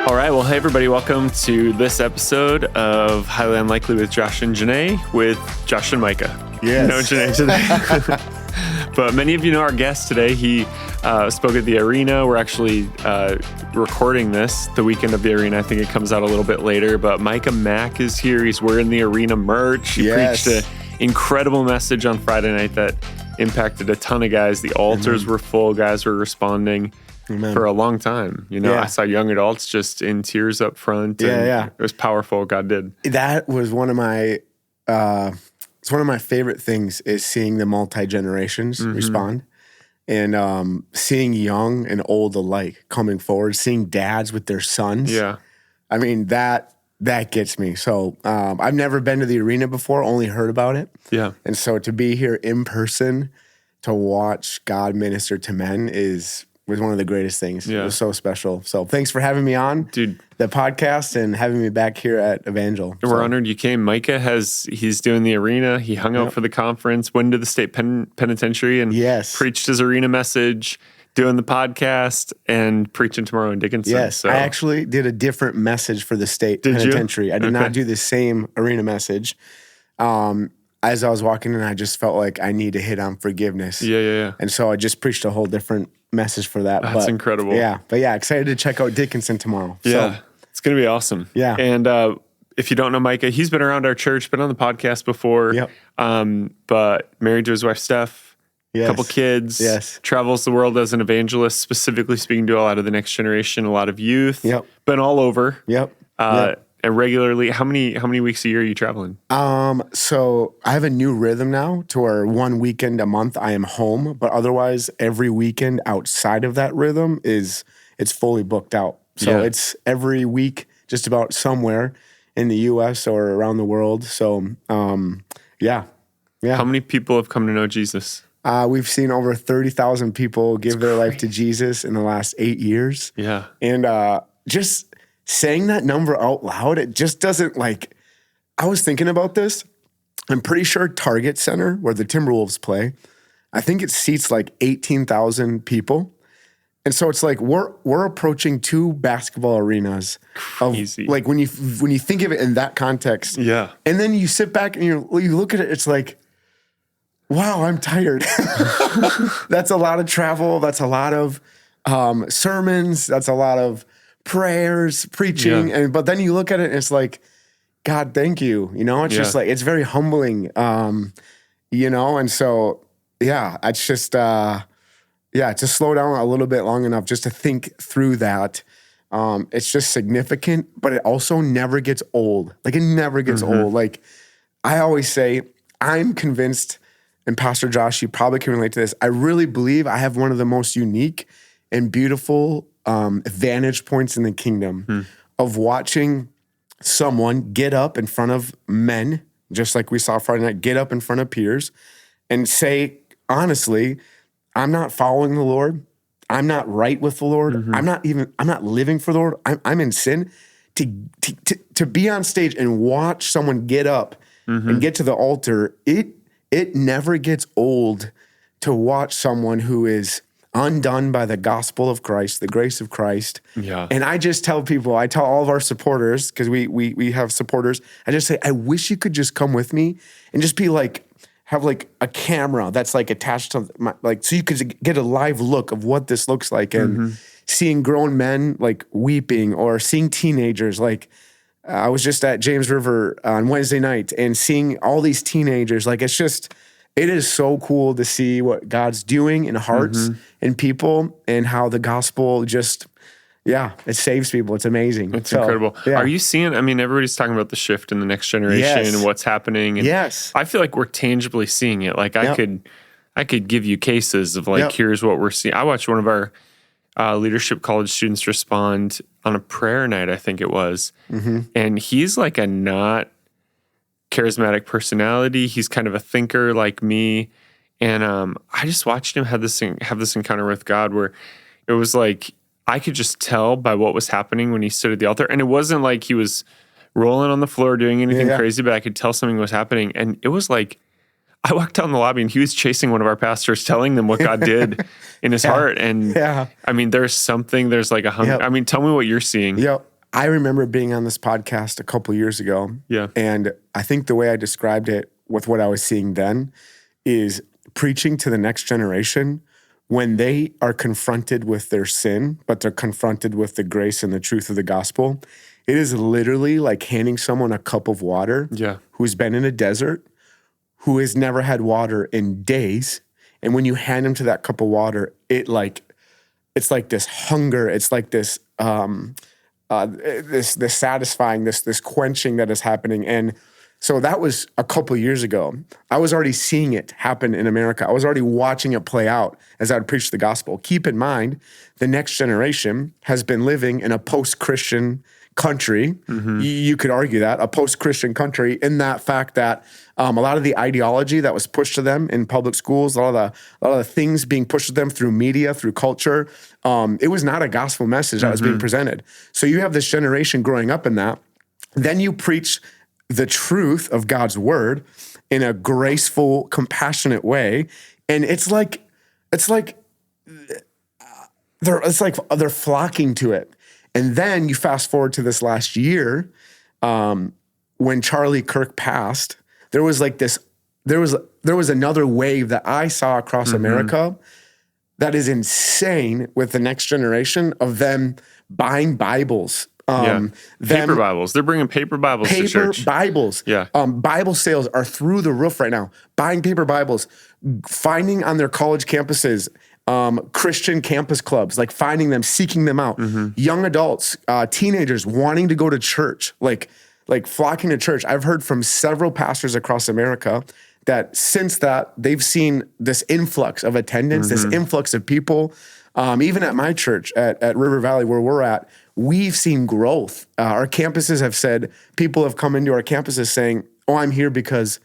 All right. Well, hey, everybody. Welcome to this episode of Highly Unlikely with Josh and Jenaye, with Josh and Micah. Yes. No Jenaye today. But many of you know our guest today. He spoke at the arena. We're actually recording this the weekend of the arena. I think it comes out a little bit later. But Micah Mac is here. He's wearing the arena merch. He preached an incredible message on Friday night that impacted a ton of guys. The altars were full. Guys were responding. Amen. For a long time. You know, I saw young adults just in tears up front. And it was powerful what God did. That was one of my, it's one of my favorite things is seeing the multi-generations respond and seeing young and old alike coming forward, seeing dads with their sons. Yeah. I mean, that gets me. So I've never been to the arena before, only heard about it. Yeah. And so to be here in person, to watch God minister to men was one of the greatest things. Yeah. It was so special. So thanks for having me on the podcast and having me back here at Evangel. We're honored you came. Micah he's doing the arena. He hung out for the conference, went to the state penitentiary and preached his arena message, doing the podcast and preaching tomorrow in Dickinson. Yes, so. I actually did a different message for the state penitentiary. I did not do the same arena message. As I was walking in, I just felt like I need to hit on forgiveness. Yeah. And so I just preached a whole different message for that. That's incredible. Yeah. But excited to check out Dickinson tomorrow. Yeah. It's going to be awesome. Yeah. And if you don't know Micah, he's been around our church, been on the podcast before. Yep. But married to his wife, Steph. A couple kids. Yes. Travels the world as an evangelist, specifically speaking to a lot of the next generation, a lot of youth. Yep. Been all over. Yep. And regularly, how many weeks a year are you traveling? So I have a new rhythm now to where 1 weekend a month I am home, but otherwise every weekend outside of that rhythm it's fully booked out. So it's every week just about somewhere in the U.S. or around the world. So How many people have come to know Jesus? We've seen over 30,000 people give their life to Jesus in the last 8 years. Yeah. And just saying that number out loud, it just doesn't I was thinking about this. I'm pretty sure Target Center, where the Timberwolves play, I think it seats 18,000 people. And so it's we're approaching 2 basketball arenas. Crazy. When you think of it in that context. Yeah. And then you sit back and you look at it, it's wow, I'm tired. That's a lot of travel. That's a lot of sermons. That's a lot of prayers, preaching, but then you look at it and it's God, thank you. It's just it's very humbling. And so it's just to slow down a little bit long enough just to think through that. It's just significant, but it also never gets old. It never gets old. I always say, I'm convinced, and Pastor Josh, you probably can relate to this. I really believe I have one of the most unique and beautiful vantage points in the kingdom of watching someone get up in front of men, just like we saw Friday night, get up in front of peers and say, honestly, I'm not following the Lord. I'm not right with the Lord. I'm not living for the Lord. I'm in sin. To be on stage and watch someone get up and get to the altar, it never gets old to watch someone who is undone by the gospel of Christ, the grace of Christ. Yeah. And I just tell people, I tell all of our supporters, because we have supporters, I just say, I wish you could just come with me and just be have a camera that's attached to my, so you could get a live look of what this looks like and seeing grown men weeping or seeing teenagers. I was just at James River on Wednesday night and seeing all these teenagers. It is so cool to see what God's doing in hearts and people and how the gospel just, it saves people. It's amazing. It's incredible. Yeah. Are you seeing, everybody's talking about the shift in the next generation and what's happening. And I feel like we're tangibly seeing it. I could give you cases of here's what we're seeing. I watched one of our leadership college students respond on a prayer night, I think it was. And he's a not charismatic personality. He's kind of a thinker like me. And I just watched him have this encounter with God where it was I could just tell by what was happening when he stood at the altar. And it wasn't he was rolling on the floor doing anything crazy, but I could tell something was happening. And it was I walked down the lobby and he was chasing one of our pastors, telling them what God did in his heart. And there's something, there's a hunger. Tell me what you're seeing. Yep. I remember being on this podcast a couple years ago. Yeah. And I think the way I described it with what I was seeing then is preaching to the next generation when they are confronted with their sin, but they're confronted with the grace and the truth of the gospel. It is literally like handing someone a cup of water who's been in a desert, who has never had water in days. And when you hand them to that cup of water, it's like this hunger. It's like this this satisfying, this quenching that is happening. And so that was a couple years ago. I was already seeing it happen in America. I was already watching it play out as I would preach the gospel. Keep in mind, the next generation has been living in a post-Christian country. You could argue that, a post-Christian country, in that fact that a lot of the ideology that was pushed to them in public schools, a lot of the things being pushed to them through media, through culture, it was not a gospel message that was being presented. So you have this generation growing up in that. Then you preach the truth of God's word in a graceful, compassionate way, and it's like they're flocking to it. And then you fast forward to this last year, when Charlie Kirk passed. There was another wave that I saw across America that is insane with the next generation of them buying Bibles. Paper Bibles. They're bringing paper Bibles to church. Paper Bibles. Yeah. Bible sales are through the roof right now. Buying paper Bibles, finding on their college campuses Christian campus clubs, like finding them, seeking them out. Young adults, teenagers wanting to go to church, like flocking to church. I've heard from several pastors across America that since that, they've seen this influx of attendance, this influx of people. Even at my church at River Valley, where we're at, we've seen growth. Our campuses have said, people have come into our campuses saying, "Oh, I'm here because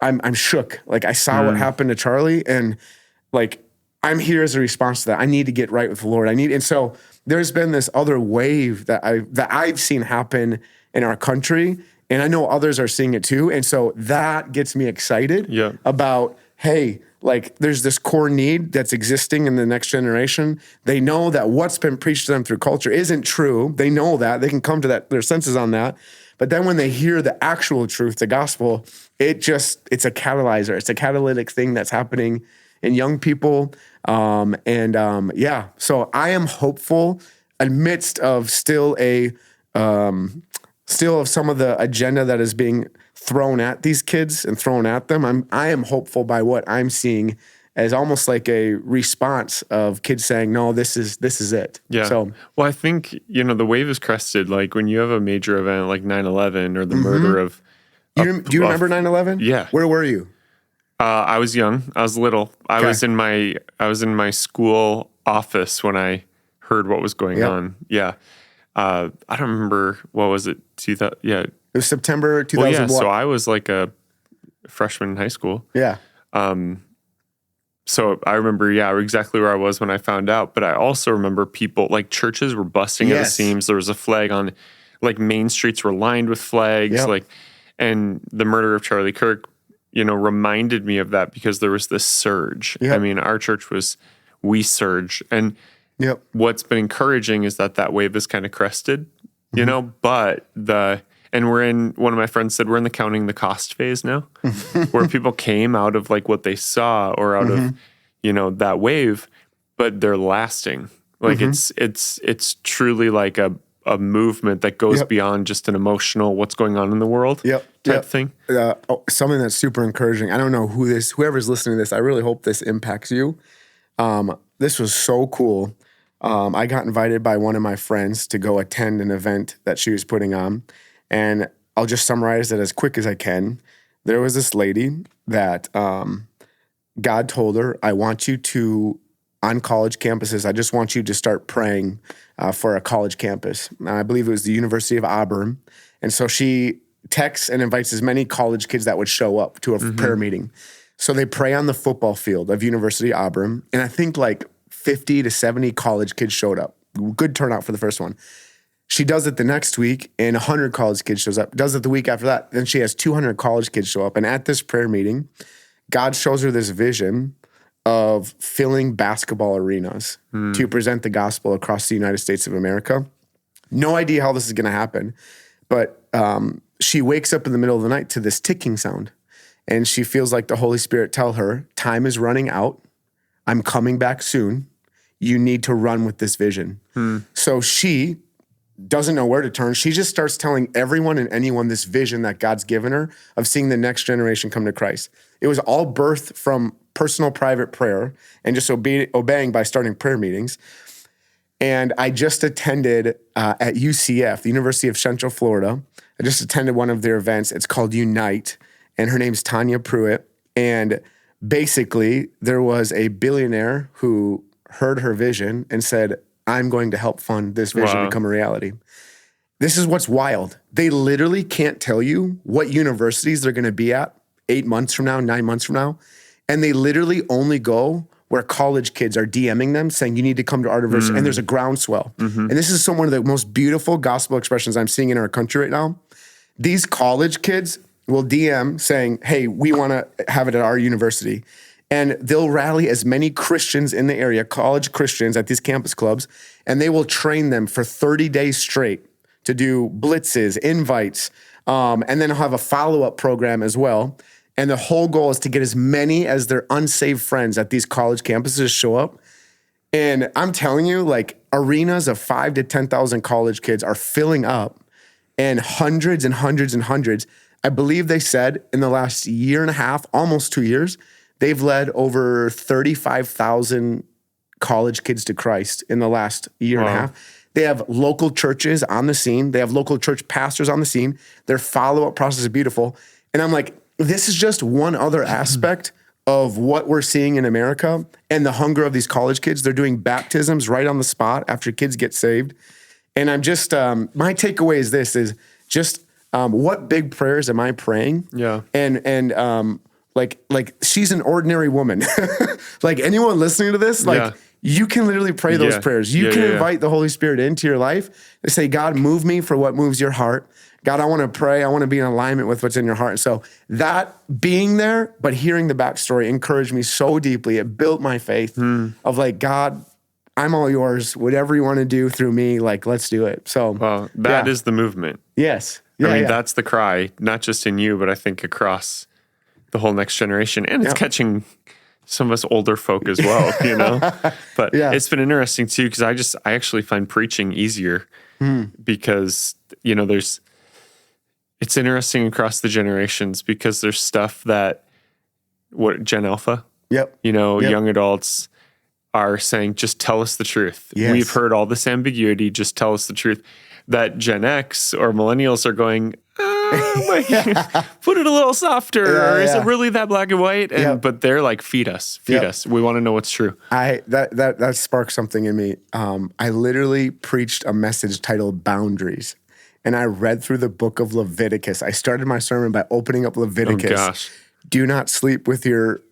I'm shook. Like I saw what happened to Charlie, and like I'm here as a response to that. I need to get right with the Lord. And so there's been this other wave that I've seen happen in our country, and I know others are seeing it too. And so that gets me excited about, hey, like there's this core need that's existing in the next generation. They know that what's been preached to them through culture isn't true. They know that. They can come to that, their senses on that. But then when they hear the actual truth, the gospel, it's a catalyzer. It's a catalytic thing that's happening in young people. So I am hopeful amidst of still of some of the agenda that is being thrown at these kids and thrown at them. I am hopeful by what I'm seeing as almost like a response of kids saying, no, this is it. Yeah. So, well, I think, the wave is crested. Like when you have a major event like 9/11 or the murder of... Do you remember 9/11? Yeah. Where were you? I was young. I was little. I was in my school office when I heard what was going on. Yeah. I don't remember, what was it? 2000. Yeah. It was September 2001. Well, so I was like a freshman in high school. Yeah. So I remember, exactly where I was when I found out. But I also remember people, like churches were busting at the seams. There was a flag on, like main streets were lined with flags. And the murder of Charlie Kirk, reminded me of that because there was this surge. Yep. I mean, our church we surged. And what's been encouraging is that wave is kind of crested, but and we're in, one of my friends said, we're in the counting the cost phase now, where people came out of like what they saw or out of, that wave, but they're lasting. Like it's truly like a movement that goes beyond just an emotional, what's going on in the world type thing. Something that's super encouraging. I don't know whoever's listening to this, I really hope this impacts you. This was so cool. I got invited by one of my friends to go attend an event that she was putting on. And I'll just summarize it as quick as I can. There was this lady that God told her, I want you to, on college campuses, I just want you to start praying for a college campus. I believe it was the University of Auburn. And so she texts and invites as many college kids that would show up to a prayer meeting. So they pray on the football field of University of Auburn. And I think like 50 to 70 college kids showed up. Good turnout for the first one. She does it the next week, and 100 college kids shows up. Does it the week after that. Then she has 200 college kids show up. And at this prayer meeting, God shows her this vision of filling basketball arenas to present the gospel across the United States of America. No idea how this is going to happen. But she wakes up in the middle of the night to this ticking sound. And she feels like the Holy Spirit tell her, time is running out. I'm coming back soon. You need to run with this vision. So she doesn't know where to turn. She just starts telling everyone and anyone this vision that God's given her of seeing the next generation come to Christ. It was all birthed from personal private prayer and just obeying by starting prayer meetings. And I just attended at UCF, the University of Central Florida. I just attended one of their events. It's called Unite, and her name's Tanya Pruitt. And basically, there was a billionaire who heard her vision and said, I'm going to help fund this vision become a reality. This is what's wild. They literally can't tell you what universities they're going to be at 8 months from now, 9 months from now. And they literally only go where college kids are DMing them saying, you need to come to our university. And there's a groundswell. And this is one of the most beautiful gospel expressions I'm seeing in our country right now. These college kids will DM saying, hey, we want to have it at our university. And they'll rally as many Christians in the area, college Christians at these campus clubs, and they will train them for 30 days straight to do blitzes, invites, and then they'll have a follow-up program as well. And the whole goal is to get as many as their unsaved friends at these college campuses show up. And I'm telling you, like, arenas of 5,000 to 10,000 college kids are filling up, and hundreds and hundreds and hundreds. I believe they said in the last year and a half, almost 2 years, they've led over 35,000 college kids to Christ in the last year and a half. They have local churches on the scene. They have local church pastors on the scene. Their follow-up process is beautiful. And I'm like, this is just one other aspect of what we're seeing in America and the hunger of these college kids. They're doing baptisms right on the spot after kids get saved. And I'm just, my takeaway is this, is just what big prayers am I praying? Yeah. And like she's an ordinary woman. Like anyone listening to this, like you can literally pray those prayers. You can invite the Holy Spirit into your life and say, God, move me for what moves your heart. God, I want to pray. I want to be in alignment with what's in your heart. And so that being there, but hearing the backstory encouraged me so deeply. It built my faith of like, God, I'm all yours. Whatever you want to do through me, like, let's do it. So that is the movement. Yes. I mean, that's the cry, not just in you, but I think across the whole next generation. And it's catching some of us older folk as well, you know? But it's been interesting too, because I actually find preaching easier because, you know, it's interesting across the generations because there's stuff that Gen Alpha, you know, young adults are saying, just tell us the truth. Yes. We've heard all this ambiguity, just tell us the truth. That Gen X or millennials are going, put it a little softer, or is it really that black and white? And but they're like, feed us. We want to know what's true. That sparked something in me. I literally preached a message titled Boundaries. And I read through the book of Leviticus. I started my sermon by opening up Leviticus. Oh, gosh. Do not sleep with your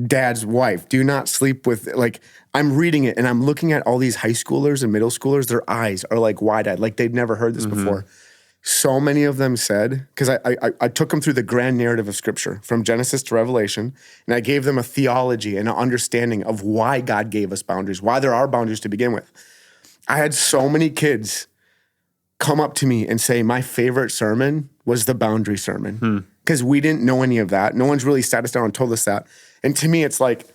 dad's wife. Do not sleep with, like, I'm reading it and I'm looking at all these high schoolers and middle schoolers. Their eyes are like wide-eyed, like they'd never heard this before. So many of them said, because I took them through the grand narrative of Scripture from Genesis to Revelation, and I gave them a theology and an understanding of why God gave us boundaries, why there are boundaries to begin with. I had so many kids come up to me and say, my favorite sermon was the boundary sermon, because we didn't know any of that. No one's really sat us down and told us that. And to me, it's like,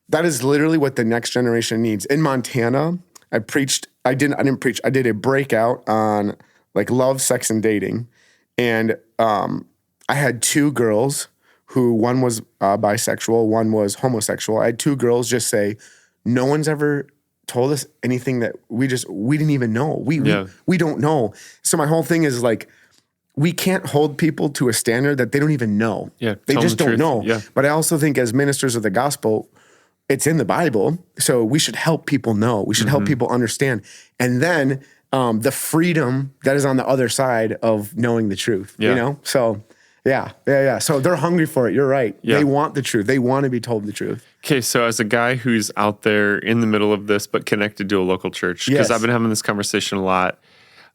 that is literally what the next generation needs. In Montana, I didn't preach. I did a breakout on like love, sex, and dating. And I had two girls who, one was bisexual, one was homosexual. I had two girls just say, no one's ever told us anything that we didn't even know. We don't know. So my whole thing is like, we can't hold people to a standard that they don't even know. Yeah, they just don't know. Yeah. But I also think as ministers of the gospel, it's in the Bible. So we should help people know. We should help people understand. And then the freedom that is on the other side of knowing the truth, you know? So yeah. So they're hungry for it. You're right. Yeah. They want the truth. They want to be told the truth. Okay, so as a guy who's out there in the middle of this, but connected to a local church, because I've been having this conversation a lot,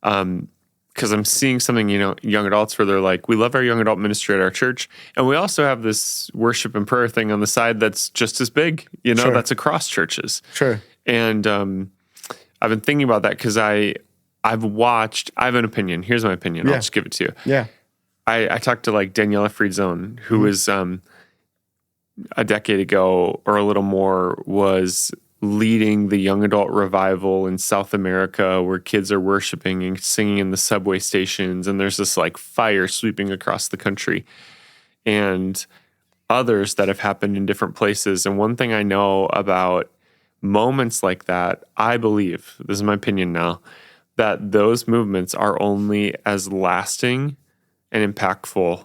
because I'm seeing something, you know, young adults where they're like, we love our young adult ministry at our church, and we also have this worship and prayer thing on the side that's just as big, you know, that's across churches. Sure. And I've been thinking about that because I I have an opinion. Here's my opinion. I'll just give it to you. Yeah. I talked to like Daniela Frietzone, who was a decade ago or a little more, was leading the young adult revival in South America where kids are worshiping and singing in the subway stations. And there's this like fire sweeping across the country. And others that have happened in different places. And one thing I know about moments like that, I believe, this is my opinion now, that those movements are only as lasting and impactful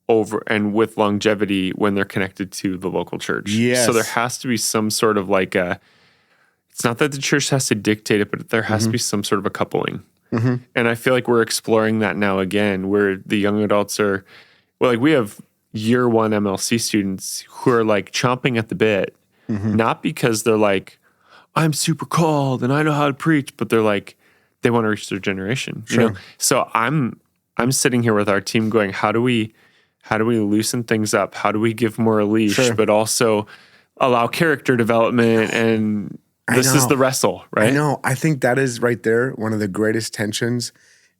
over and with longevity when they're connected to the local church. Yes. So there has to be some sort of like it's not that the church has to dictate it, but there has to be some sort of a coupling. Mm-hmm. And I feel like we're exploring that now again, where the young adults are, well, like we have year one MLC students who are like chomping at the bit, not because they're like, I'm super called and I know how to preach, but they're like, they want to reach their generation. Sure. You know? So I'm sitting here with our team going, how do we loosen things up? How do we give more a leash, but also allow character development? And this is the wrestle, right? I know. I think that is right there one of the greatest tensions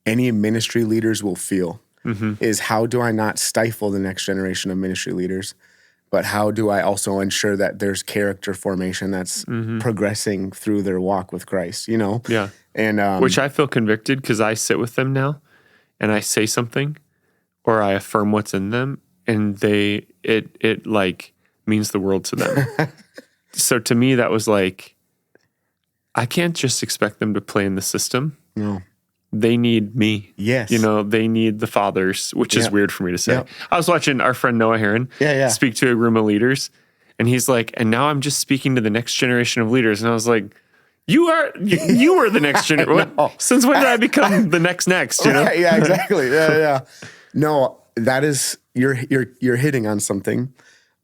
any ministry leaders will feel is how do I not stifle the next generation of ministry leaders, but how do I also ensure that there's character formation that's progressing through their walk with Christ, you know? Yeah. And which I feel convicted because I sit with them now and I say something or I affirm what's in them and it like means the world to them. So to me, that was like, I can't just expect them to play in the system. No. They need me. Yes. You know, they need the fathers, which is weird for me to say. I was watching our friend Noah Heron speak to a room of leaders, and he's like, and now I'm just speaking to the next generation of leaders. And I was like, you are the next generation. Since when did I become the next, you know? Right, yeah, exactly. Yeah. No, that is, you're hitting on something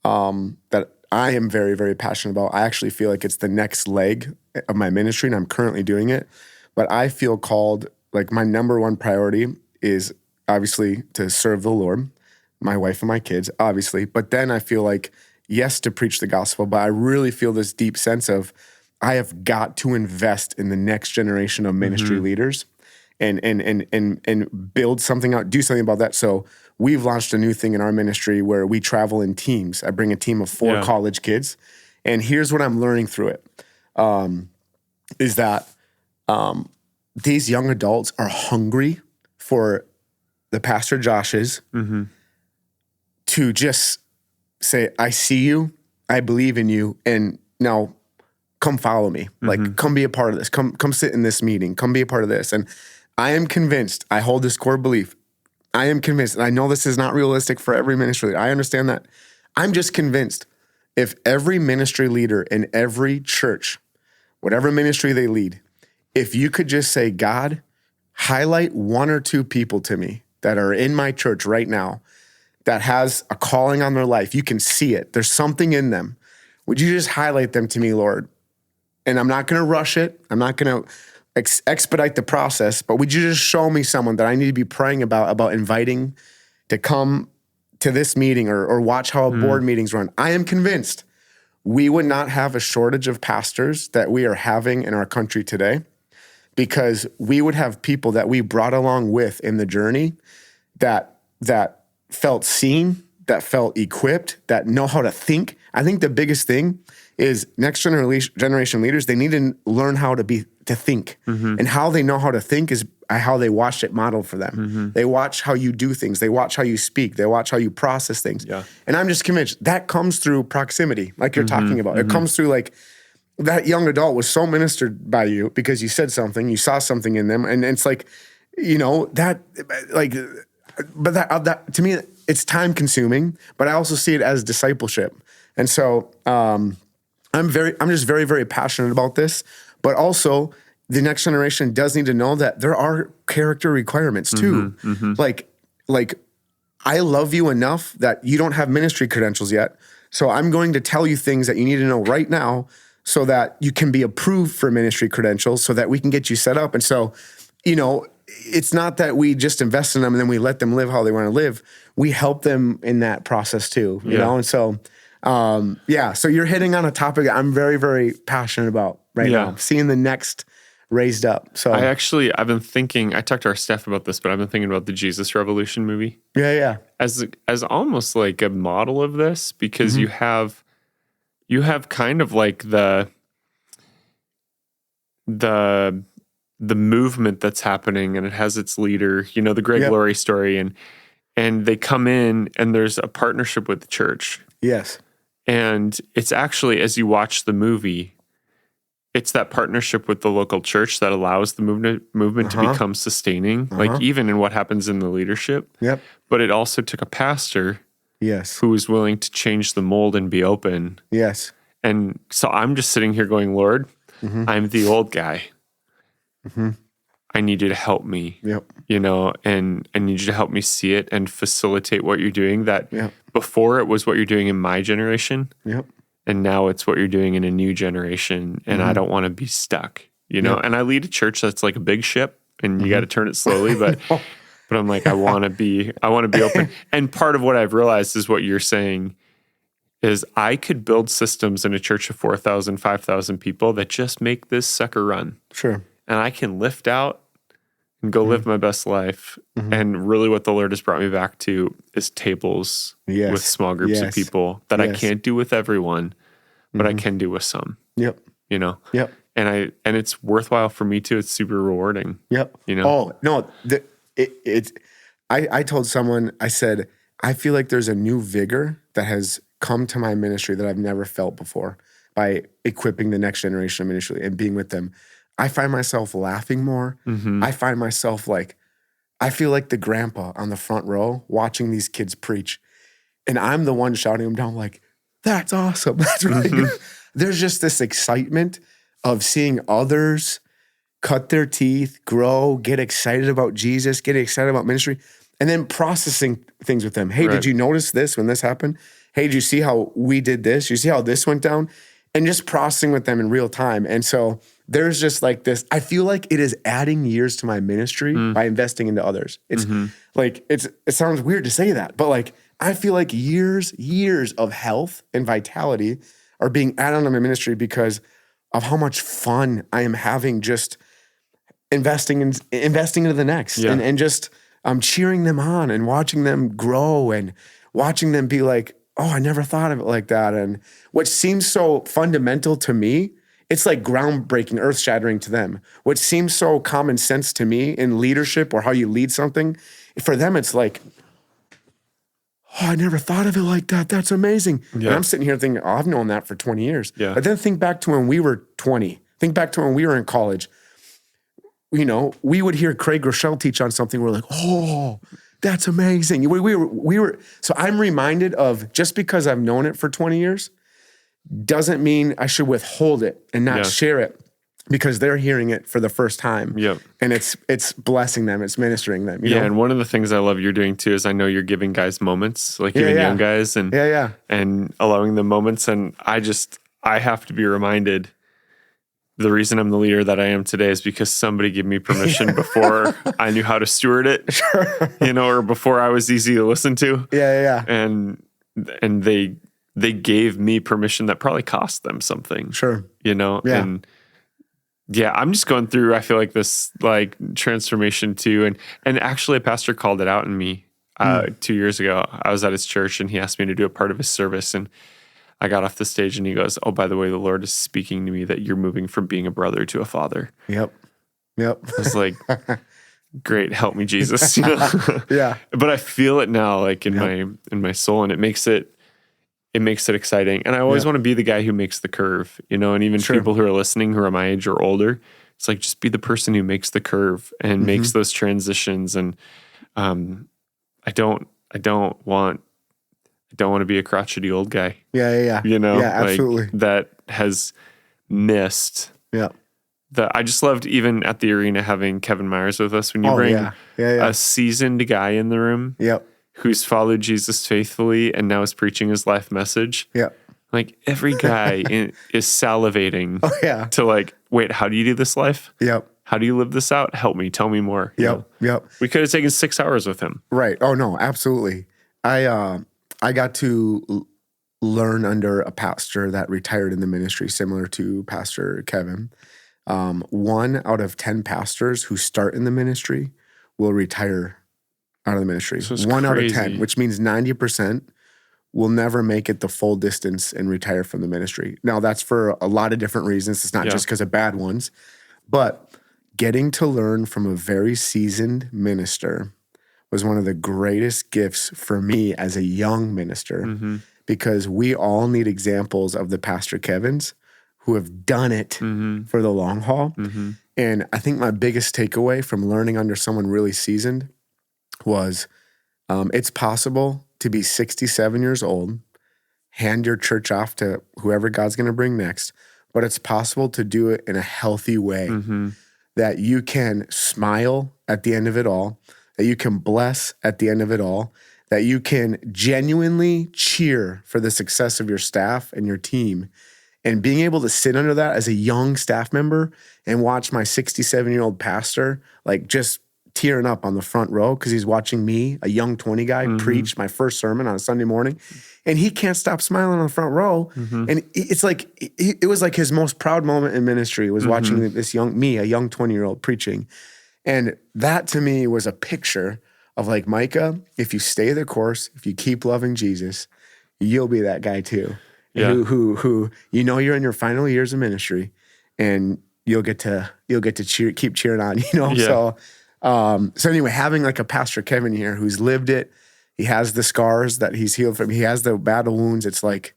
that I am very, very passionate about. I actually feel like it's the next leg of my ministry, and I'm currently doing it. But I feel called, like my number one priority is obviously to serve the Lord, my wife and my kids, obviously. But then I feel like, yes, to preach the gospel, but I really feel this deep sense of I have got to invest in the next generation of ministry leaders and build something out, do something about that. So we've launched a new thing in our ministry where we travel in teams. I bring a team of 4 college kids. And here's what I'm learning through it, is that these young adults are hungry for the Pastor Josh's to just say, I see you, I believe in you, and now come follow me. Like, come be a part of this. Come sit in this meeting. Come be a part of this. And I am convinced, I hold this core belief, I am convinced, and I know this is not realistic for every ministry leader. I understand that. I'm just convinced if every ministry leader in every church, whatever ministry they lead, if you could just say, God, highlight 1 or 2 people to me that are in my church right now that has a calling on their life. You can see it. There's something in them. Would you just highlight them to me, Lord? And I'm not going to rush it. I'm not going to expedite the process, but would you just show me someone that I need to be praying about inviting to come to this meeting or watch how board meetings run? I am convinced we would not have a shortage of pastors that we are having in our country today, because we would have people that we brought along with in the journey that felt seen, that felt equipped, that know how to think. I think the biggest thing is next generation leaders, they need to learn how to think. And how they know how to think is how they watch it modeled for them. They watch how you do things. They watch how you speak. They watch how you process things. Yeah. And I'm just convinced that comes through proximity, like you're talking about. It comes through like, that young adult was so ministered by you because you said something, you saw something in them. And it's like, you know, that like, but that to me, it's time consuming, but I also see it as discipleship. And so I'm just very, very passionate about this, but also the next generation does need to know that there are character requirements too. Like I love you enough that you don't have ministry credentials yet. So I'm going to tell you things that you need to know right now so that you can be approved for ministry credentials so that we can get you set up. And so, you know, it's not that we just invest in them and then we let them live how they want to live. We help them in that process too, you know? And so, so you're hitting on a topic I'm very, very passionate about right now, seeing the next raised up. So I've been thinking, I talked to our staff about this, but I've been thinking about the Jesus Revolution movie. Yeah. As almost like a model of this, because you have kind of like the movement that's happening, and it has its leader, the Greg Laurie story, and they come in and there's a partnership with the church. Yes. And it's actually, as you watch the movie, it's that partnership with the local church that allows the movement to become sustaining, like even in what happens in the leadership. Yep. But it also took a pastor who was willing to change the mold and be open. Yes. And so I'm just sitting here going, Lord, I'm the old guy. I need you to help me, and I need you to help me see it and facilitate what you're doing. That before it was what you're doing in my generation. Yep. And now it's what you're doing in a new generation, and I don't want to be stuck, And I lead a church that's like a big ship, and you got to turn it slowly, but I'm like, I want to be open. And part of what I've realized is what you're saying is I could build systems in a church of 4,000, 5,000 people that just make this sucker run. Sure. And I can lift out and go live my best life. And really what the Lord has brought me back to is tables with small groups of people that I can't do with everyone, but I can do with some. Yep. Yep. And it's worthwhile for me too. It's super rewarding. Yep. Oh, no. I told someone, I said, I feel like there's a new vigor that has come to my ministry that I've never felt before by equipping the next generation of ministry and being with them. I find myself laughing more. I find myself I feel like the grandpa on the front row watching these kids preach. And I'm the one shouting them down like, that's awesome. That's really good. There's just this excitement of seeing others cut their teeth, grow, get excited about Jesus, get excited about ministry, and then processing things with them. Hey, did you notice this when this happened? Hey, did you see how we did this? You see how this went down? And just processing with them in real time. And so there's just like this, I feel like it is adding years to my ministry by investing into others. It's it sounds weird to say that, but I feel like years of health and vitality are being added on to my ministry because of how much fun I am having just investing into the next and just cheering them on and watching them grow and watching them be like, oh, I never thought of it like that. And what seems so fundamental to me, it's like groundbreaking, earth-shattering to them. What seems so common sense to me in leadership or how you lead something, for them it's like, oh, I never thought of it like that. That's amazing. Yeah. And I'm sitting here thinking, oh, I've known that for 20 years. Yeah. But then think back to when we were 20. Think back to when we were in college. We would hear Craig Rochelle teach on something. We're like, oh, that's amazing. We were. So I'm reminded of, just because I've known it for 20 years doesn't mean I should withhold it and not share it because they're hearing it for the first time. Yep. And it's blessing them. It's ministering them. You know? And one of the things I love you're doing too is I know you're giving guys moments, like giving young guys and allowing them moments. And I have to be reminded, the reason I'm the leader that I am today is because somebody gave me permission before I knew how to steward it, or before I was easy to listen to. And they gave me permission that probably cost them something. Sure. And I'm just going through, I feel like this transformation too. And actually a pastor called it out in me 2 years ago. I was at his church and he asked me to do a part of his service, and I got off the stage and he goes, oh, by the way, the Lord is speaking to me that you're moving from being a brother to a father. Yep. I was like, great, help me, Jesus. Yeah. But I feel it now, in my soul, and it makes it exciting. And I always want to be the guy who makes the curve, and even people who are listening who are my age or older, it's like, just be the person who makes the curve and makes those transitions. And I don't want to be a crotchety old guy. Yeah, absolutely. That has missed. Yeah. I just loved, even at the arena, having Kevin Myers with us. When you bring a seasoned guy in the room who's followed Jesus faithfully and now is preaching his life message. Yeah. Every guy is salivating to wait, how do you do this life? Yep. How do you live this out? Help me. Tell me more. Yep. We could have taken 6 hours with him. Right. Oh, no, absolutely. I got to learn under a pastor that retired in the ministry, similar to Pastor Kevin. 1 out of 10 pastors who start in the ministry will retire out of the ministry. So 1 out of 10, which means 90% will never make it the full distance and retire from the ministry. Now, that's for a lot of different reasons. It's not just because of bad ones, but getting to learn from a very seasoned minister was one of the greatest gifts for me as a young minister, because we all need examples of the Pastor Kevins who have done it for the long haul. And I think my biggest takeaway from learning under someone really seasoned was it's possible to be 67 years old, hand your church off to whoever God's going to bring next, but it's possible to do it in a healthy way, that you can smile at the end of it all, that you can bless at the end of it all, that you can genuinely cheer for the success of your staff and your team. And being able to sit under that as a young staff member and watch my 67-year-old pastor like just tearing up on the front row because he's watching me, a young 20 guy, preach my first sermon on a Sunday morning. And he can't stop smiling on the front row. And it's like, it was like his most proud moment in ministry was watching this young 20-year-old preaching. And that to me was a picture of like, Micah, if you stay the course, if you keep loving Jesus, you'll be that guy too. Yeah. Who you're in your final years of ministry, and you'll get to keep cheering on, Yeah. So anyway, having like a Pastor Kevin here who's lived it, he has the scars that he's healed from, he has the battle wounds. It's like,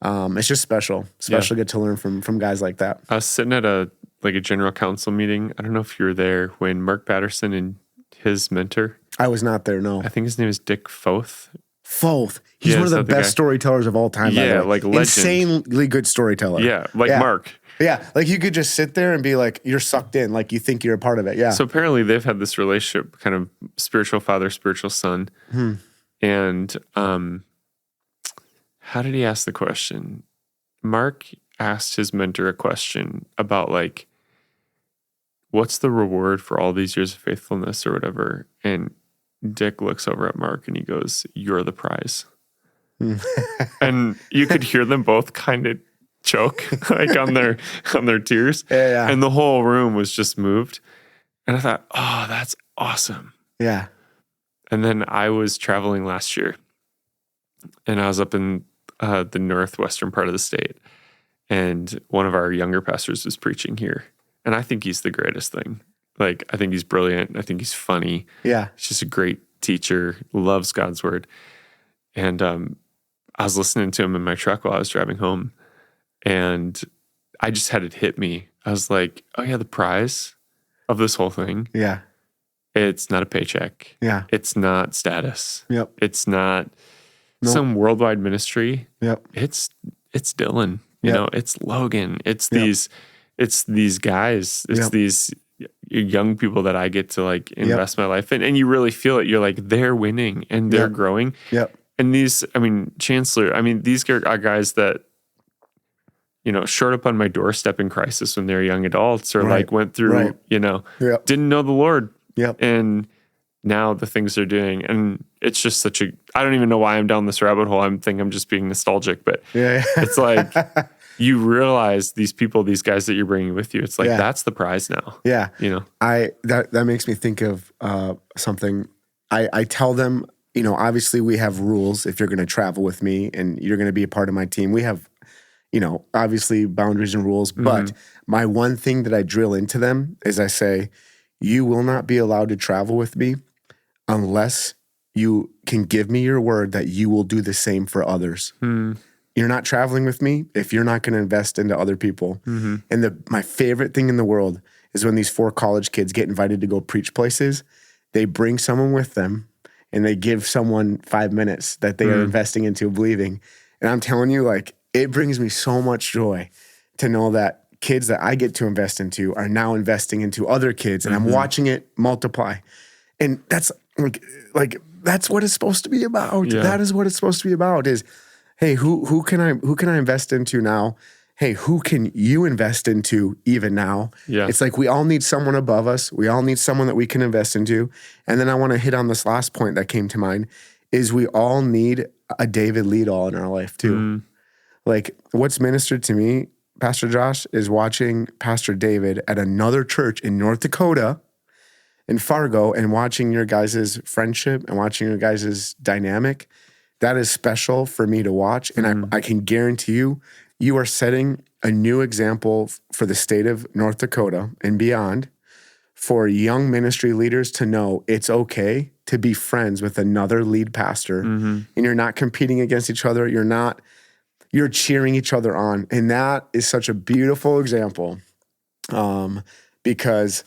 it's just special to get to learn from guys like that. I was sitting at a general council meeting. I don't know if you were there when Mark Patterson and his mentor. I was not there. No, I think his name is Dick Foth. He's one of the best storytellers of all time. Yeah, like legend. Insanely good storyteller. Yeah, Mark. Yeah, like you could just sit there and be like, you're sucked in, like you think you're a part of it. Yeah. So apparently they've had this relationship, kind of spiritual father, spiritual son. And how did he ask the question? Mark asked his mentor a question about like, what's the reward for all these years of faithfulness or whatever? And Dick looks over at Mark and he goes, "You're the prize." And you could hear them both kind of choke like on their tears. Yeah. And the whole room was just moved. And I thought, oh, that's awesome. Yeah. And then I was traveling last year and I was up in the northwestern part of the state. And one of our younger pastors was preaching here. And I think he's the greatest thing. Like, I think he's brilliant. I think he's funny. Yeah. He's just a great teacher, loves God's word. And I was listening to him in my truck while I was driving home. And I just had it hit me. I was like, oh yeah, the prize of this whole thing. Yeah. It's not a paycheck. Yeah. It's not status. Yep. It's not some worldwide ministry. Yep. It's Dylan. You know, it's Logan. It's these guys. It's these young people that I get to like invest my life in. And you really feel it. You're like, they're winning and they're growing. Yep. And these, Chancellor, these are guys that, showed up on my doorstep in crisis when they were young adults or like went through, didn't know the Lord. Yep. And now the things they're doing. And it's just I don't even know why I'm down this rabbit hole. I'm just being nostalgic, but it's like, you realize these people, these guys that you're bringing with you, it's like, that's the prize now. Yeah. That makes me think of something. I tell them, obviously we have rules if you're going to travel with me and you're going to be a part of my team. We have, obviously boundaries and rules, but my one thing that I drill into them is I say, you will not be allowed to travel with me unless you can give me your word that you will do the same for others. You're not traveling with me if you're not going to invest into other people. And my favorite thing in the world is when these 4 college kids get invited to go preach places, they bring someone with them and they give someone 5 minutes that they are investing into believing. And I'm telling you, like, it brings me so much joy to know that kids that I get to invest into are now investing into other kids, and I'm watching it multiply. And that's like that's what it's supposed to be about. Yeah. That is what it's supposed to be about is, hey, who can I invest into now? Hey, who can you invest into even now? Yeah. It's like we all need someone above us. We all need someone that we can invest into. And then I want to hit on this last point that came to mind is we all need a David Liedall in our life too. Like what's ministered to me Pastor Josh, is watching Pastor David at another church in North Dakota, in Fargo, and watching your guys' friendship and watching your guys' dynamic. That is special for me to watch. And I can guarantee you, you are setting a new example for the state of North Dakota and beyond for young ministry leaders to know it's okay to be friends with another lead pastor, and you're not competing against each other. You're cheering each other on. And that is such a beautiful example, because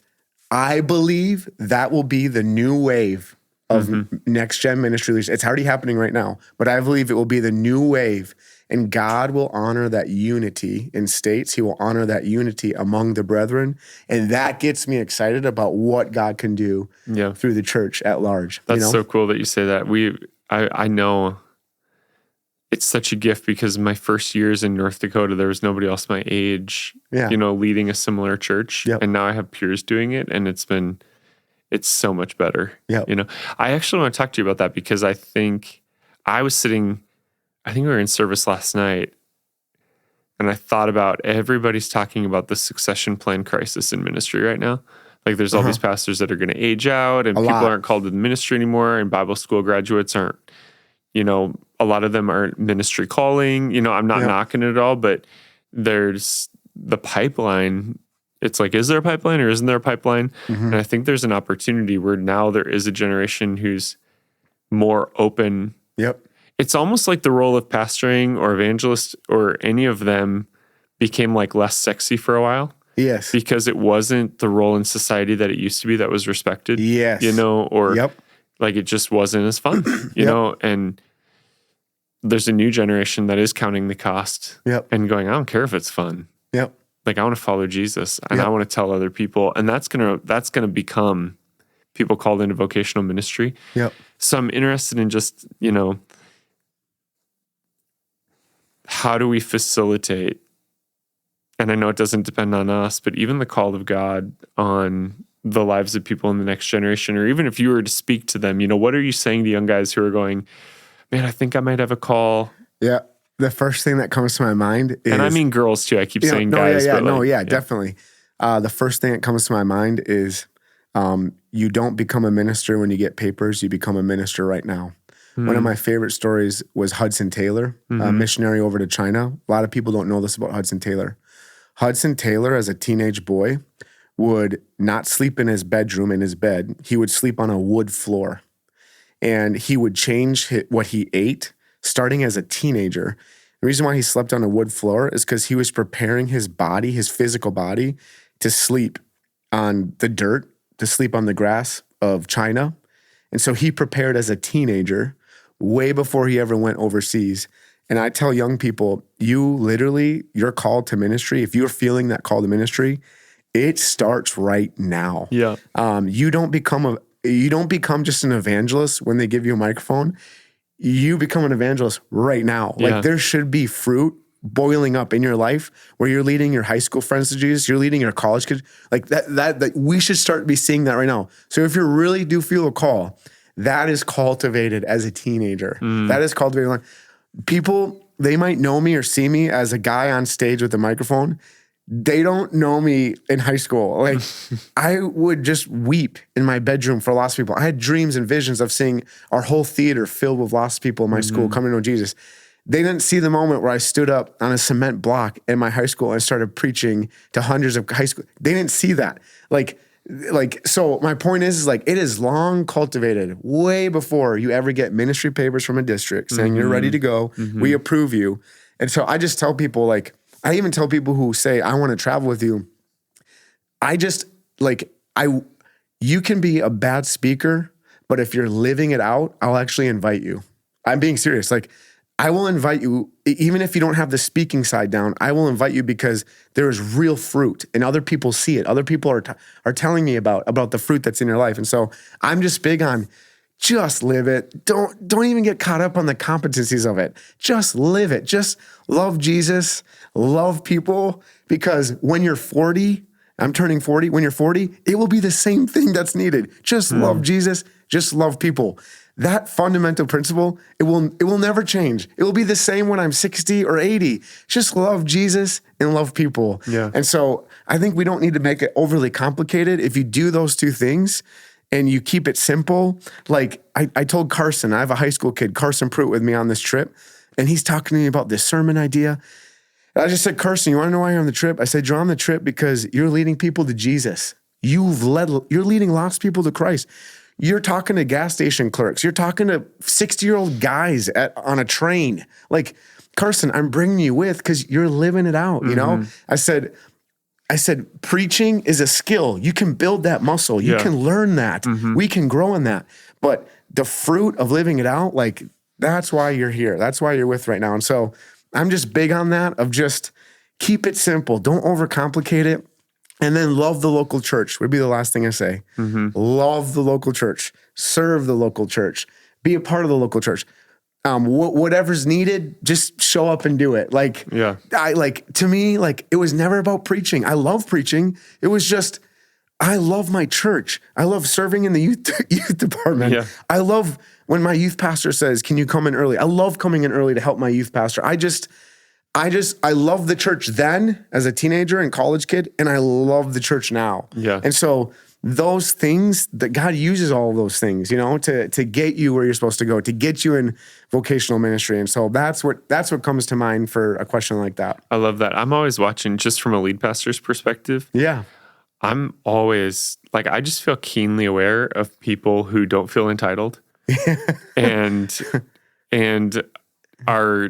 I believe that will be the new wave of next gen ministry leaders. It's already happening right now, but I believe it will be the new wave, and God will honor that unity in states. He will honor that unity among the brethren. And that gets me excited about what God can do through the church at large. That's so cool that you say that. I know it's such a gift, because my first years in North Dakota, there was nobody else my age, leading a similar church. And now I have peers doing it, and it's so much better. I actually want to talk to you about that, because I think we were in service last night, and I thought about everybody's talking about the succession plan crisis in ministry right now. Like, there's all these pastors that are going to age out, and people aren't called to the ministry anymore, and Bible school graduates aren't, a lot of them aren't ministry calling. I'm not knocking it at all, but there's the pipeline. It's like, is there a pipeline or isn't there a pipeline? And I think there's an opportunity where now there is a generation who's more open. It's almost like the role of pastoring or evangelist or any of them became like less sexy for a while. Yes. Because it wasn't the role in society that it used to be that was respected. Yes. Like, it just wasn't as fun, you know, and there's a new generation that is counting the cost and going, I don't care if it's fun. Like, I want to follow Jesus, and I want to tell other people, and that's gonna become people called into vocational ministry. So I'm interested in just, how do we facilitate? And I know it doesn't depend on us, but even the call of God on the lives of people in the next generation, or even if you were to speak to them, what are you saying to young guys who are going, man, I think I might have a call? The first thing that comes to my mind is... And I mean girls too. I keep saying guys. Definitely. The first thing that comes to my mind is you don't become a minister when you get papers. You become a minister right now. One of my favorite stories was Hudson Taylor, a missionary over to China. A lot of people don't know this about Hudson Taylor. Hudson Taylor, as a teenage boy, would not sleep in his bedroom, in his bed. He would sleep on a wood floor. And he would change what he ate starting as a teenager. The reason why he slept on a wood floor is because he was preparing his body, his physical body, to sleep on the dirt, to sleep on the grass of China. And so he prepared as a teenager way before he ever went overseas. And I tell young people, you're called to ministry. If you're feeling that call to ministry, it starts right now. You don't become just an evangelist when they give you a microphone. You become an evangelist right now. Like, there should be fruit boiling up in your life where you're leading your high school friends to Jesus, you're leading your college kids. Like that we should start be seeing that right now. So if you really do feel a call, that is cultivated as a teenager. That is cultivated. People, they might know me or see me as a guy on stage with a microphone. They don't know me in high school. Like, I would just weep in my bedroom for lost people. I had dreams and visions of seeing our whole theater filled with lost people in my school coming to know Jesus. They didn't see the moment where I stood up on a cement block in my high school and started preaching to hundreds of high school. They didn't see that. So my point is it is long cultivated way before you ever get ministry papers from a district saying you're ready to go. We approve you. And so I just tell people, I even tell people who say, I want to travel with you. You can be a bad speaker, but if you're living it out, I'll actually invite you. I'm being serious. I will invite you, even if you don't have the speaking side down, I will invite you because there is real fruit and other people see it. Other people are telling me about the fruit that's in your life. And so I'm just big on just live it. Don't even get caught up on the competencies of it. Just live it. Just love Jesus, love people, because when you're 40, I'm turning 40, when you're 40, it will be the same thing that's needed. Just love Jesus, just love people. that fundamental principle, it will never change. It will be the same when I'm 60 or 80. Just love Jesus and love people. Yeah. And so I think we don't need to make it overly complicated. If you do those two things and you keep it simple, like I told Carson, I have a high school kid, Carson Pruitt, with me on this trip, and he's talking to me about this sermon idea. And I just said, Carson, you want to know why you're on the trip? I said, you're on the trip because you're leading people to Jesus. You're leading lost people to Christ. You're talking to gas station clerks. You're talking to 60-year-old guys on a train. Like, Carson, I'm bringing you with because you're living it out, you know? I said, preaching is a skill. You can build that muscle. You can learn that. We can grow in that. But the fruit of living it out, like, that's why you're here. That's why you're with right now. And so I'm just big on that, of just keep it simple. Don't overcomplicate it. And then love the local church would be the last thing I say. Love the local church. Serve the local church. Be a part of the local church. Whatever's needed, just show up and do it. Like, to me, like, it was never about preaching. I love preaching. It was just, I love my church. I love serving in the youth department. Yeah. I love when my youth pastor says, can you come in early? I love coming in early to help my youth pastor. I love the church then as a teenager and college kid, and I love the church now. Yeah. And so those things, that God uses all of those things, you know, to get you where you're supposed to go, to get you in vocational ministry. And so that's what comes to mind for a question like that. I love that. I'm always watching just from a lead pastor's perspective. Yeah. I'm always like, I just feel keenly aware of people who don't feel entitled and are,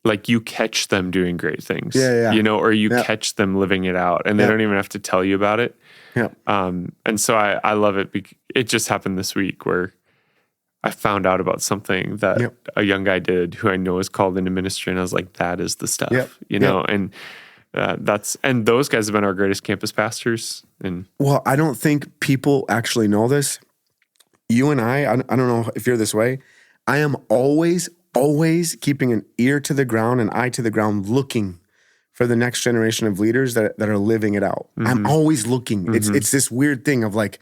like, you catch them doing great things, you know, or you catch them living it out, and they don't even have to tell you about it. Yeah. And so I love it. It just happened this week where I found out about something that a young guy did who I know is called into ministry, and I was like, that is the stuff, you know, and and those guys have been our greatest campus pastors. And well, I don't think people actually know this. You and I don't know if you're this way. I am always keeping an ear to the ground, an eye to the ground, looking for the next generation of leaders that are living it out. I'm always looking. It's this weird thing of like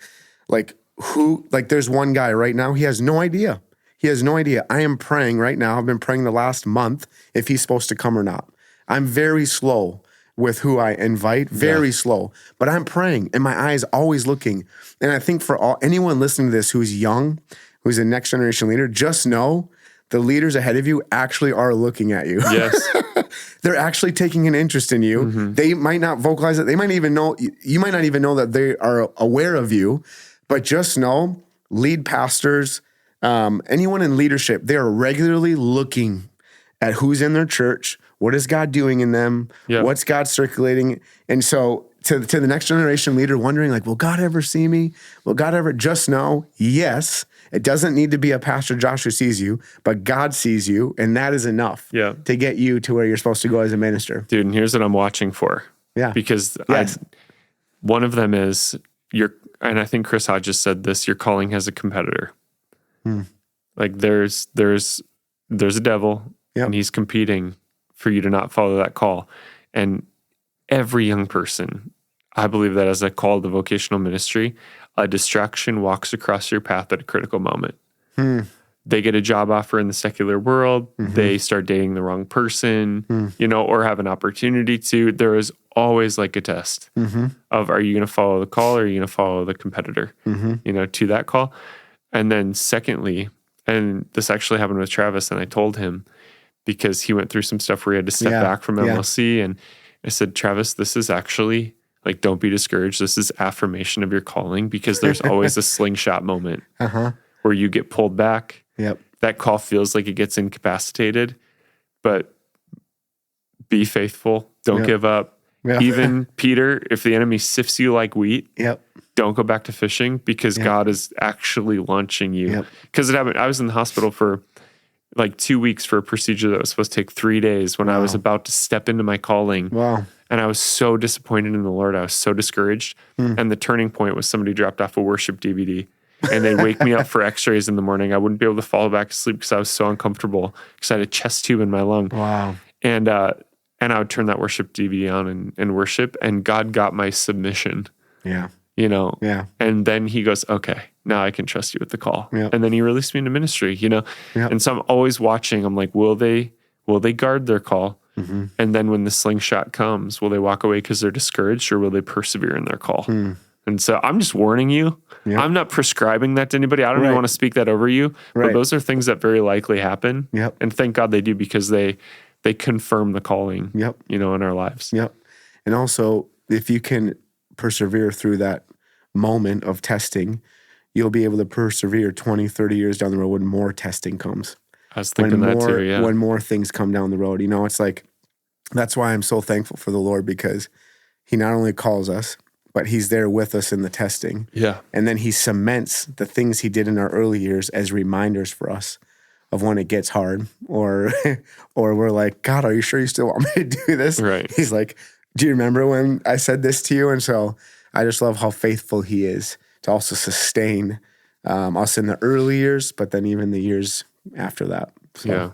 there's one guy right now, he has no idea. I am praying right now. I've been praying the last month if he's supposed to come or not. I'm very slow with who I invite, very slow, but I'm praying and my eye is always looking. And I think for anyone listening to this who's young, who's a next generation leader, just know the leaders ahead of you actually are looking at you. Yes. They're actually taking an interest in you. They might not vocalize it. They might even know, you might not even know that they are aware of you, but just know lead pastors, anyone in leadership, they are regularly looking at who's in their church. What is God doing in them? Yep. What's God circulating? And so to the next generation leader wondering, like, will God ever see me? Will God ever? Just know, yes, it doesn't need to be a Pastor Josh who sees you, but God sees you, and that is enough to get you to where you're supposed to go as a minister. Dude, and here's what I'm watching for. Yeah. Because one of them is, and I think Chris Hodges said this, your calling as a competitor. Like there's a devil, and he's competing for you to not follow that call. And every young person, I believe that as a call to vocational ministry, a distraction walks across your path at a critical moment. They get a job offer in the secular world. They start dating the wrong person, you know, or have an opportunity to. There is always like a test of, are you going to follow the call or are you going to follow the competitor, you know, to that call? And then secondly, and this actually happened with Travis, and I told him because he went through some stuff where he had to step back from MLC, and I said, Travis, this is actually, like, don't be discouraged. This is affirmation of your calling, because there's always a slingshot moment where you get pulled back. That call feels like it gets incapacitated, but be faithful. Don't give up. Even Peter, if the enemy sifts you like wheat, don't go back to fishing, because God is actually launching you. Because it happened. I was in the hospital for like 2 weeks for a procedure that was supposed to take 3 days when I was about to step into my calling. And I was so disappointed in the Lord. I was so discouraged. And the turning point was somebody dropped off a worship DVD, and they'd wake me up for x-rays in the morning. I wouldn't be able to fall back to sleep because I was so uncomfortable, because I had a chest tube in my lung. And I would turn that worship DVD on and worship, and God got my submission. You know? And then he goes, okay, now I can trust you with the call. Yep. And then he released me into ministry, Yep. And so I'm always watching. I'm like, will they guard their call? Mm-hmm. And then when the slingshot comes, will they walk away because they're discouraged, or will they persevere in their call? And so I'm just warning you. Yep. I'm not prescribing that to anybody. I don't even want to speak that over you. But those are things that very likely happen. Yep. And thank God they do, because they confirm the calling, in our lives. Yep. And also, if you can persevere through that moment of testing, you'll be able to persevere 20, 30 years down the road when more testing comes. I was thinking that too, yeah. When more things come down the road. It's like, that's why I'm so thankful for the Lord, because he not only calls us, but he's there with us in the testing. Yeah. And then he cements the things he did in our early years as reminders for us of when it gets hard, or we're like, God, are you sure you still want me to do this? Right. He's like, do you remember when I said this to you? And so I just love how faithful he is to also sustain us in the early years, but then even the years after that. So, yeah.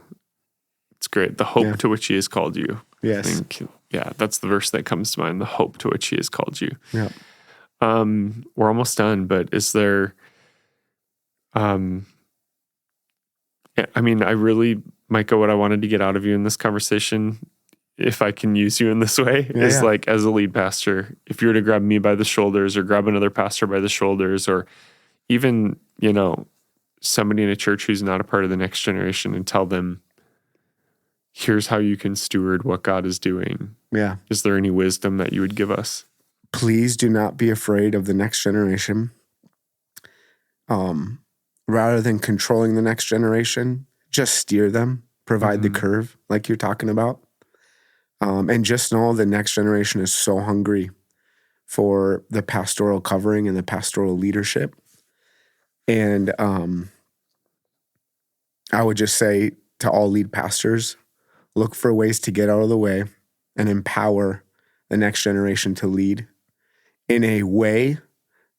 It's great. The hope to which he has called you. Yes. I think, that's the verse that comes to mind, the hope to which he has called you. Yeah. We're almost done, but is there, Micah, what I wanted to get out of you in this conversation, if I can use you in this way, is like, as a lead pastor, if you were to grab me by the shoulders, or grab another pastor by the shoulders, or even, somebody in a church who's not a part of the next generation, and tell them, here's how you can steward what God is doing. Yeah. Is there any wisdom that you would give us? Please do not be afraid of the next generation. Rather than controlling the next generation, just steer them, provide the curve like you're talking about. And just know the next generation is so hungry for the pastoral covering and the pastoral leadership. And I would just say to all lead pastors, look for ways to get out of the way and empower the next generation to lead in a way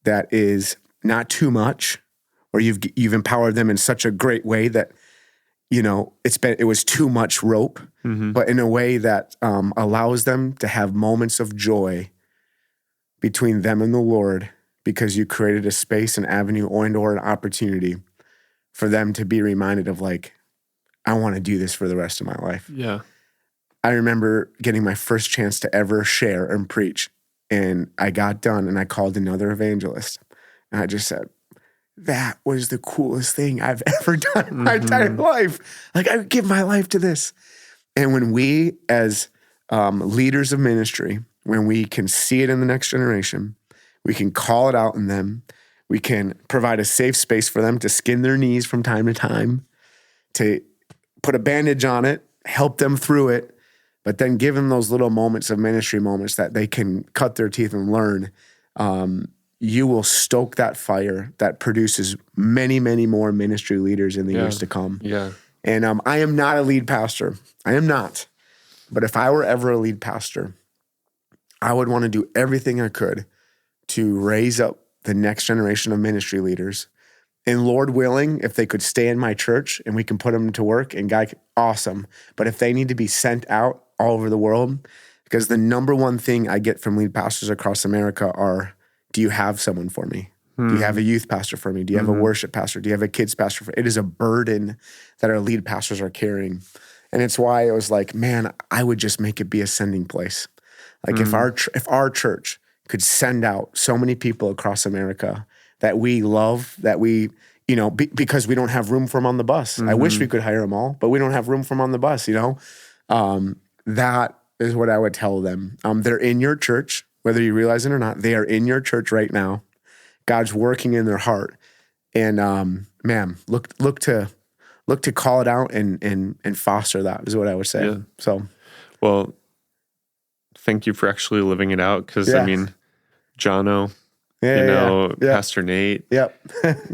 that is not too much, or you've empowered them in such a great way that, it was too much rope, but in a way that allows them to have moments of joy between them and the Lord, because you created a space, an avenue, or an opportunity for them to be reminded of, like, I want to do this for the rest of my life. Yeah. I remember getting my first chance to ever share and preach, and I got done and I called another evangelist, and I just said, that was the coolest thing I've ever done in my entire life. Like, I would give my life to this. And when we, as leaders of ministry, when we can see it in the next generation, we can call it out in them, we can provide a safe space for them to skin their knees from time to time, to put a bandage on it, help them through it, but then give them those little moments of ministry moments that they can cut their teeth and learn. You will stoke that fire that produces many, many more ministry leaders in the years to come. Yeah. And I am not a lead pastor. I am not. But if I were ever a lead pastor, I would want to do everything I could to raise up the next generation of ministry leaders. And Lord willing, if they could stay in my church and we can put them to work, and God, awesome. But if they need to be sent out all over the world, because the number one thing I get from lead pastors across America are, do you have someone for me? Do you have a youth pastor for me? Do you have a worship pastor? Do you have a kids pastor for me? It is a burden that our lead pastors are carrying. And it's why it was like, man, I would just make it be a sending place. Like if our church could send out so many people across America that we love, that we, because we don't have room for them on the bus. I wish we could hire them all, but we don't have room for them on the bus, That is what I would tell them. They're in your church, whether you realize it or not. They are in your church right now. God's working in their heart. And man, look to call it out and foster that is what I would say. Yeah. So, well, thank you for actually living it out. Cause I mean, Jono, Pastor Nate,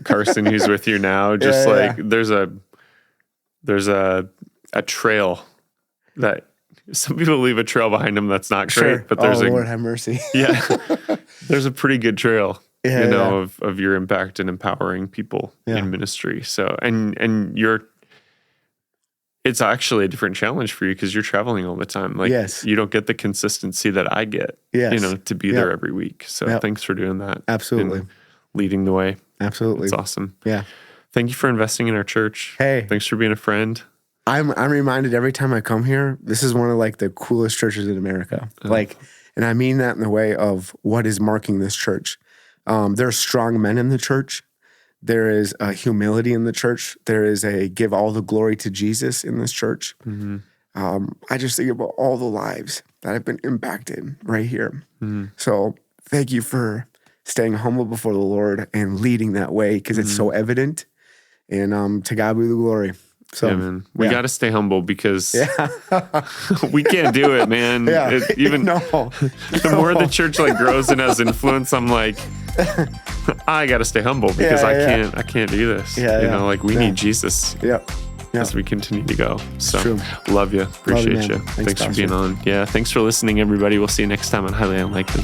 Carson, who's with you now, just there's a trail that some people leave a trail behind them. That's not great, but there's Lord have mercy. There's a pretty good trail. Of your impact and empowering people in ministry. So, and it's actually a different challenge for you because you're traveling all the time. Like, you don't get the consistency that I get, to be there every week. So thanks for doing that. Absolutely. Leading the way. Absolutely. It's awesome. Yeah. Thank you for investing in our church. Hey. Thanks for being a friend. I'm reminded every time I come here, this is one of like the coolest churches in America. And I mean that in the way of what is marking this church. There are strong men in the church. There is a humility in the church. There is a give all the glory to Jesus in this church. Mm-hmm. I just think about all the lives that have been impacted right here. Mm-hmm. So thank you for staying humble before the Lord and leading that way, because it's so evident. And to God be the glory. So, yeah, man. We got to stay humble because we can't do it, man. Yeah. The more the church like grows and has influence, I'm like, I got to stay humble because I can't do this. You know, like we need Jesus. As we continue to go. So love you. Appreciate you. Thanks for being on. Yeah. Thanks for listening, everybody. We'll see you next time on Highly Unlikely.